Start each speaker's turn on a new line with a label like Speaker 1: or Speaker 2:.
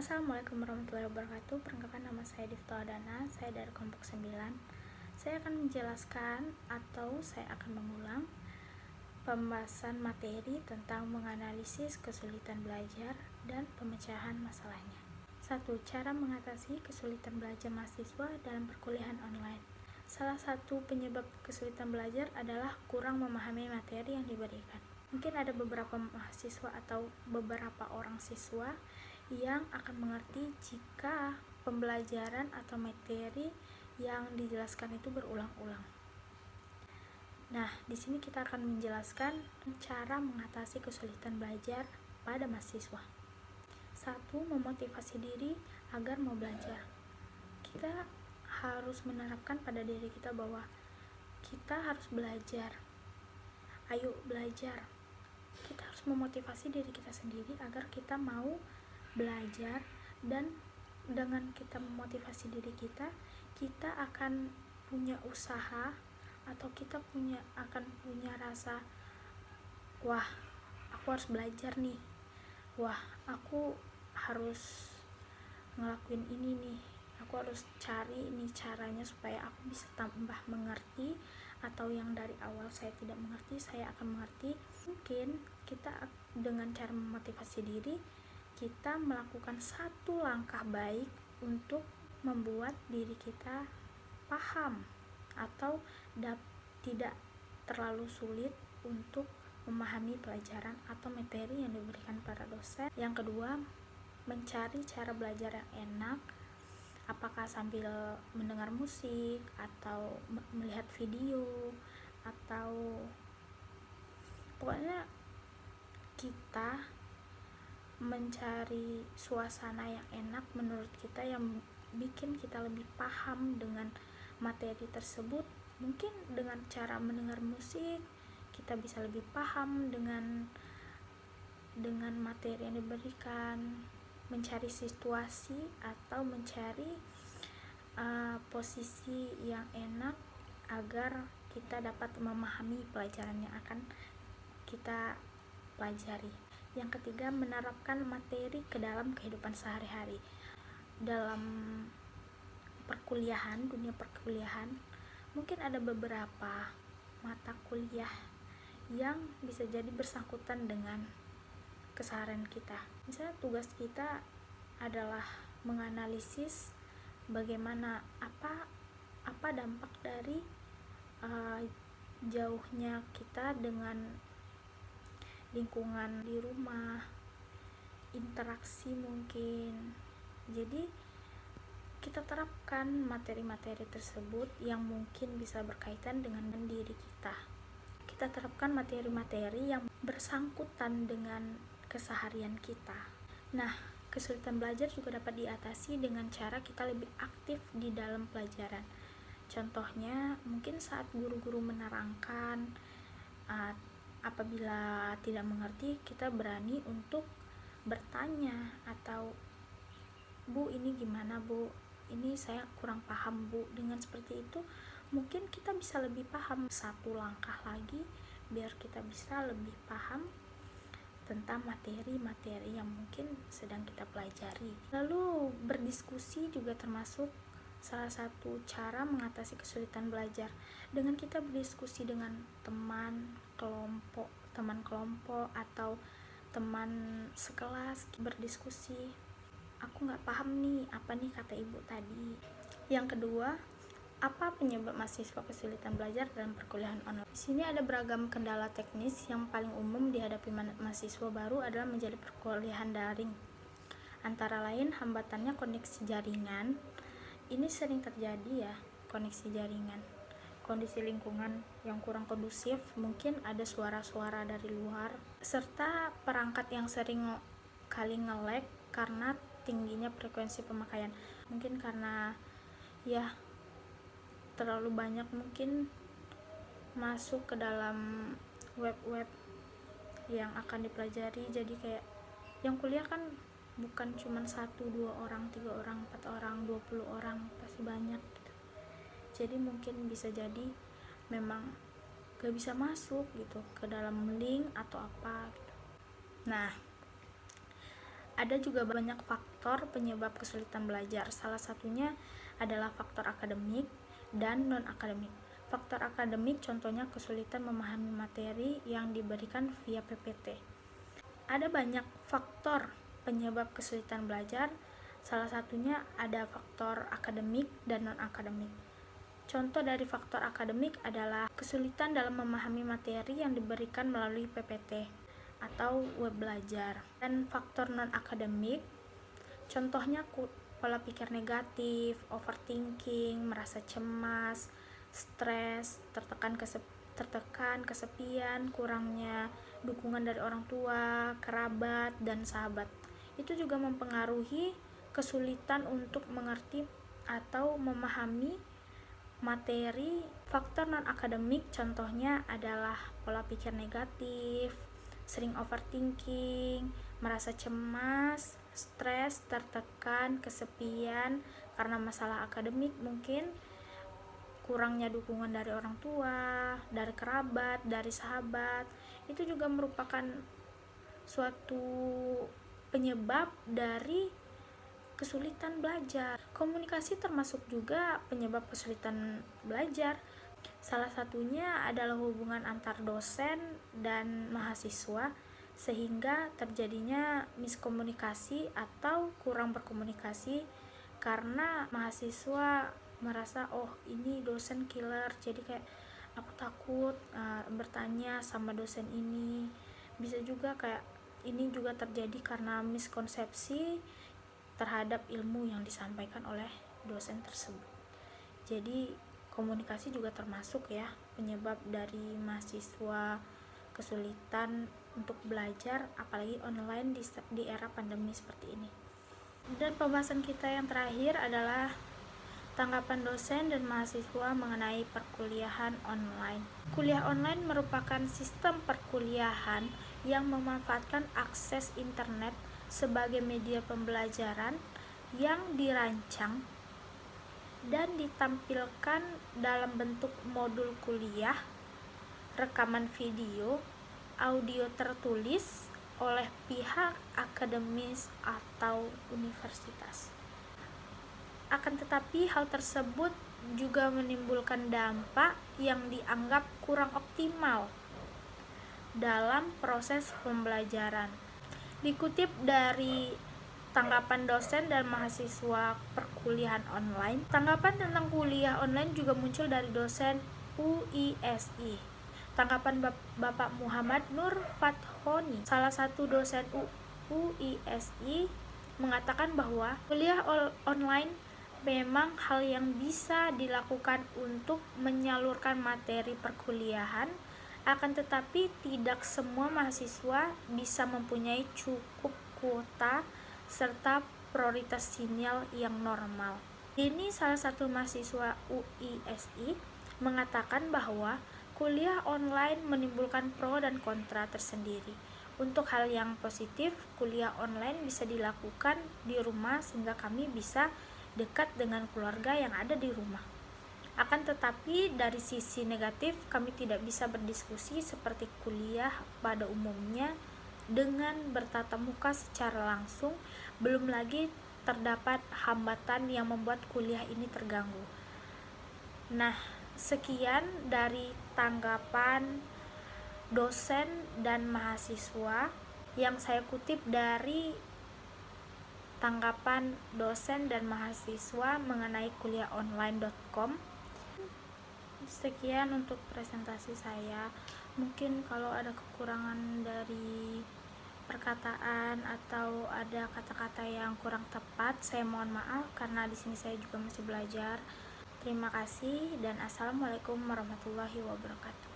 Speaker 1: Assalamualaikum warahmatullahi wabarakatuh. Perkenalkan, nama saya Difta Adana. Saya dari kelompok 9. Saya akan menjelaskan atau saya akan mengulang pembahasan materi tentang menganalisis kesulitan belajar dan pemecahan masalahnya. 1. Cara mengatasi kesulitan belajar mahasiswa dalam perkuliahan online. Salah satu penyebab kesulitan belajar adalah kurang memahami materi yang diberikan. Mungkin ada beberapa mahasiswa atau beberapa orang siswa yang akan mengerti jika pembelajaran atau materi yang dijelaskan itu berulang-ulang. Nah, di sini kita akan menjelaskan cara mengatasi kesulitan belajar pada mahasiswa. 1. Memotivasi diri agar mau belajar. Kita harus menerapkan pada diri kita bahwa kita harus belajar. Ayo belajar. Kita harus memotivasi diri kita sendiri agar kita mau belajar, dan dengan kita memotivasi diri kita akan punya usaha atau kita akan punya rasa, wah aku harus belajar nih, wah aku harus ngelakuin ini nih, aku harus cari ini caranya supaya aku bisa tambah mengerti, atau yang dari awal saya tidak mengerti saya akan mengerti. Mungkin kita dengan cara memotivasi diri kita melakukan satu langkah baik untuk membuat diri kita paham atau tidak terlalu sulit untuk memahami pelajaran atau materi yang diberikan para dosen. Yang kedua, mencari cara belajar yang enak, apakah sambil mendengar musik atau melihat video, atau pokoknya kita mencari suasana yang enak menurut kita, yang bikin kita lebih paham dengan materi tersebut. Mungkin dengan cara mendengar musik kita bisa lebih paham dengan materi yang diberikan, mencari situasi atau mencari posisi yang enak agar kita dapat memahami pelajaran yang akan kita pelajari. Yang ketiga, menerapkan materi ke dalam kehidupan sehari-hari. Dalam perkuliahan, dunia perkuliahan, mungkin ada beberapa mata kuliah yang bisa jadi bersangkutan dengan keseharian kita. Misalnya tugas kita adalah menganalisis bagaimana apa dampak dari jauhnya kita dengan lingkungan di rumah, interaksi mungkin. Jadi kita terapkan materi-materi tersebut yang mungkin bisa berkaitan dengan diri kita. Kita terapkan materi-materi yang bersangkutan dengan keseharian kita. Nah, kesulitan belajar juga dapat diatasi dengan cara kita lebih aktif di dalam pelajaran. Contohnya, mungkin saat guru-guru menerangkan, apabila tidak mengerti, kita berani untuk bertanya, atau Bu, ini gimana Bu? Ini saya kurang paham Bu. Dengan seperti itu, mungkin kita bisa lebih paham satu langkah lagi, biar kita bisa lebih paham tentang materi-materi yang mungkin sedang kita pelajari. Lalu berdiskusi juga termasuk salah satu cara mengatasi kesulitan belajar. Dengan kita berdiskusi dengan teman kelompok atau teman sekelas, berdiskusi, aku nggak paham nih, apa nih kata ibu tadi. Yang kedua, apa penyebab mahasiswa kesulitan belajar dalam perkuliahan online? Di sini ada beragam kendala teknis. Yang paling umum dihadapi mahasiswa baru adalah menjadi perkuliahan daring. Antara lain, hambatannya koneksi jaringan. Ini sering terjadi ya, koneksi jaringan. Kondisi lingkungan yang kurang kondusif, mungkin ada suara-suara dari luar, serta perangkat yang sering kali nge-lag karena tingginya frekuensi pemakaian. Mungkin karena ya terlalu banyak mungkin masuk ke dalam web-web yang akan dipelajari, jadi kayak yang kuliah kan bukan cuma 1, 2 orang, 3 orang, 4 orang, 20 orang, pasti banyak gitu. Jadi mungkin bisa jadi memang gak bisa masuk gitu ke dalam link atau apa gitu. Nah, ada juga banyak faktor faktor penyebab kesulitan belajar. Salah satunya adalah faktor akademik dan non-akademik. Faktor akademik contohnya kesulitan memahami materi yang diberikan via PPT. Ada banyak faktor penyebab kesulitan belajar, salah satunya ada faktor akademik dan non-akademik. Contoh dari faktor akademik adalah kesulitan dalam memahami materi yang diberikan melalui PPT atau web belajar. Dan faktor non-akademik, contohnya pola pikir negatif, overthinking, merasa cemas, stres, tertekan, kesepian, kurangnya dukungan dari orang tua, kerabat, dan sahabat. Itu juga mempengaruhi kesulitan untuk mengerti atau memahami materi. Faktor non-akademik contohnya adalah pola pikir negatif, sering overthinking, merasa cemas, stres, tertekan, kesepian karena masalah akademik, mungkin kurangnya dukungan dari orang tua, dari kerabat, dari sahabat. Itu juga merupakan suatu penyebab dari kesulitan belajar. Komunikasi termasuk juga penyebab kesulitan belajar. Salah satunya adalah hubungan antar dosen dan mahasiswa, sehingga terjadinya miskomunikasi atau kurang berkomunikasi karena mahasiswa merasa ini dosen killer, jadi kayak aku takut bertanya sama dosen ini. Bisa juga kayak ini juga terjadi karena miskonsepsi terhadap ilmu yang disampaikan oleh dosen tersebut. Jadi komunikasi juga termasuk ya penyebab dari mahasiswa kesulitan untuk belajar, apalagi online di era pandemi seperti ini. Dan pembahasan kita yang terakhir adalah tanggapan dosen dan mahasiswa mengenai perkuliahan online. Kuliah online merupakan sistem perkuliahan yang memanfaatkan akses internet sebagai media pembelajaran yang dirancang dan ditampilkan dalam bentuk modul kuliah, rekaman video, audio tertulis oleh pihak akademis atau universitas. Akan tetapi hal tersebut juga menimbulkan dampak yang dianggap kurang optimal dalam proses pembelajaran. Dikutip dari tanggapan dosen dan mahasiswa perkuliahan online, tanggapan tentang kuliah online juga muncul dari dosen UISI. Tanggapan Bapak Muhammad Nur Fathoni, salah satu dosen UISI, mengatakan bahwa kuliah online memang hal yang bisa dilakukan untuk menyalurkan materi perkuliahan, akan tetapi tidak semua mahasiswa bisa mempunyai cukup kuota serta prioritas sinyal yang normal. Ini salah satu mahasiswa UISI mengatakan bahwa kuliah online menimbulkan pro dan kontra tersendiri. Untuk hal yang positif, kuliah online bisa dilakukan di rumah sehingga kami bisa dekat dengan keluarga yang ada di rumah. Akan tetapi dari sisi negatif, kami tidak bisa berdiskusi seperti kuliah pada umumnya dengan bertatap muka secara langsung. Belum lagi terdapat hambatan yang membuat kuliah ini terganggu. Nah, sekian dari tanggapan dosen dan mahasiswa yang saya kutip dari tanggapan dosen dan mahasiswa mengenai kuliahonline.com. Sekian untuk presentasi saya. Mungkin kalau ada kekurangan dari perkataan atau ada kata-kata yang kurang tepat, saya mohon maaf karena di sini saya juga masih belajar. Terima kasih dan assalamualaikum warahmatullahi wabarakatuh.